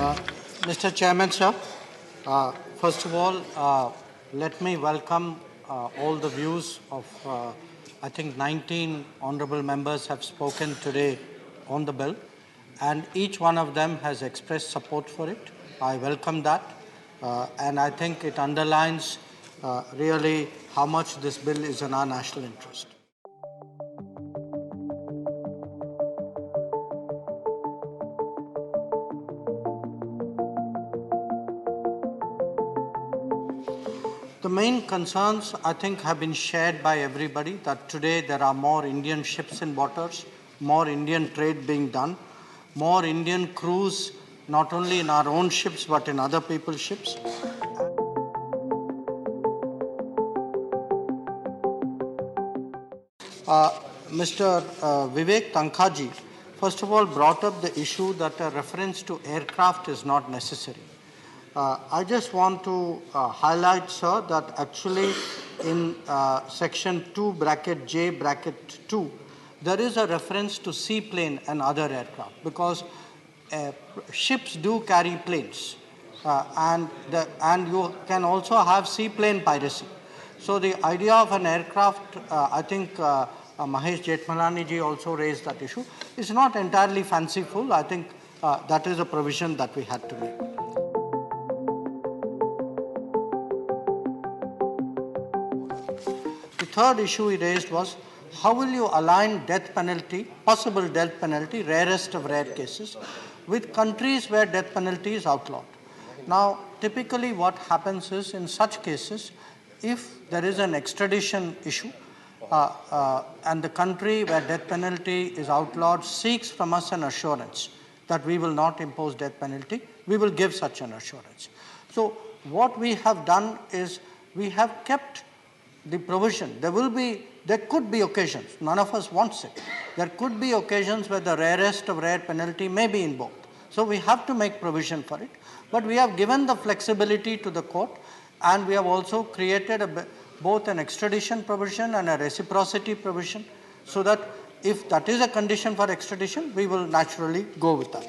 Mr. Chairman, sir, first of all, let me welcome all the views of, I think 19 honorable members have spoken today on the bill, and each one of them has expressed support for it. I welcome that, and I think it underlines really how much this bill is in our national interest. The main concerns, I think, have been shared by everybody, that today there are more Indian ships in waters, more Indian trade being done, more Indian crews, not only in our own ships but in other people's ships. Mr. Vivek Tankhaji, first of all, brought up the issue that a reference to aircraft is not necessary. I just want to highlight, sir, that actually in section 2 bracket J bracket 2, there is a reference to seaplane and other aircraft, because ships do carry planes, and you can also have seaplane piracy. So the idea of an aircraft, I think Mahesh Jethmalani ji also raised that issue, is not entirely fanciful. I think that is a provision that we had to make. The third issue he raised was, how will you align death penalty, possible death penalty, rarest of rare cases, with countries where death penalty is outlawed? Now, typically what happens is, in such cases, if there is an extradition issue and the country where death penalty is outlawed seeks from us an assurance that we will not impose death penalty, we will give such an assurance. So what we have done is, we have kept the provision. There could be occasions, none of us wants it, there could be occasions where the rarest of rare penalty may be invoked. So we have to make provision for it, but we have given the flexibility to the court, and we have also created both an extradition provision and a reciprocity provision, so that if that is a condition for extradition, we will naturally go with that.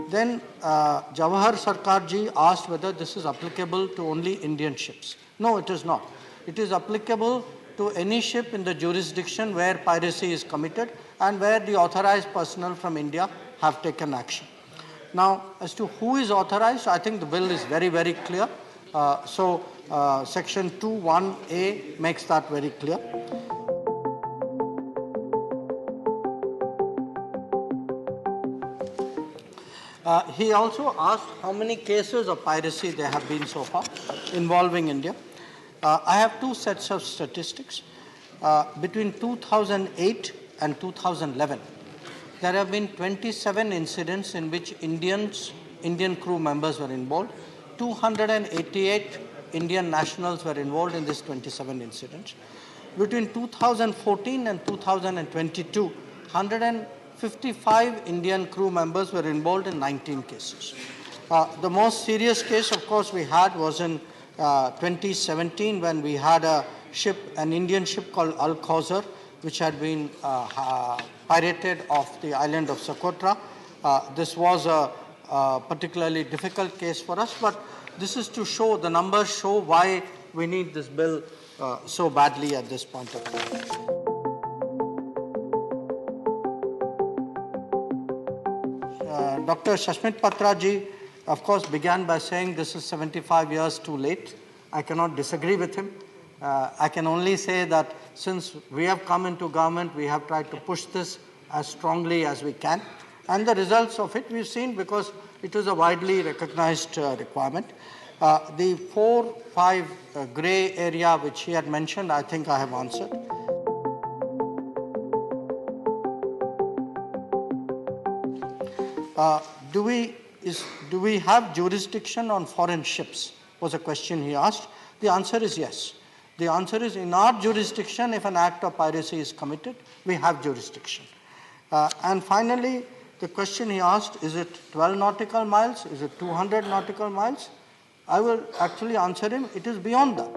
Then Jawahar Sarkar ji asked whether this is applicable to only Indian ships. No, it is not. It is applicable to any ship in the jurisdiction where piracy is committed and where the authorized personnel from India have taken action. Now, as to who is authorized, I think the bill is very, very clear. Section 2(1)(a) makes that very clear. He also asked how many cases of piracy there have been so far involving India. I have two sets of statistics. Between 2008 and 2011, there have been 27 incidents in which Indian crew members were involved. 288 Indian nationals were involved in these 27 incidents. Between 2014 and 2022, 155 Indian crew members were involved in 19 cases. The most serious case, of course, we had was in 2017, when we had an Indian ship called Al Khawzar, which had been pirated off the island of Socotra. This was a particularly difficult case for us, but this is to show, the numbers show why we need this bill so badly at this point of time. Dr. Shashmit Patra ji, of course, began by saying this is 75 years too late. I cannot disagree with him. I can only say that since we have come into government, we have tried to push this as strongly as we can. And the results of it we've seen, because it is a widely recognized requirement. The 4-5 gray area which he had mentioned, I think I have answered. Do we have jurisdiction on foreign ships, was a question he asked. The answer is yes. The answer is, in our jurisdiction, if an act of piracy is committed, we have jurisdiction. And finally, the question he asked, is it 12 nautical miles? Is it 200 nautical miles? I will actually answer him, it is beyond that.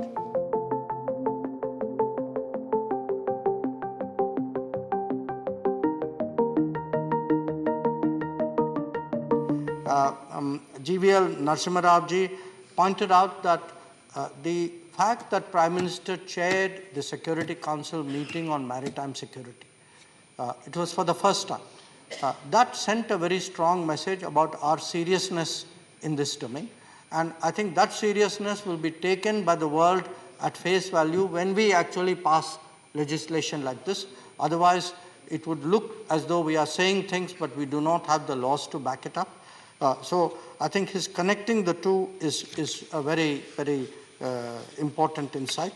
GVL Narasimha Rao ji pointed out that the fact that Prime Minister chaired the Security Council meeting on maritime security, it was for the first time, that sent a very strong message about our seriousness in this domain. And I think that seriousness will be taken by the world at face value when we actually pass legislation like this. Otherwise, it would look as though we are saying things, but we do not have the laws to back it up. So I think his connecting the two is a very, very important insight.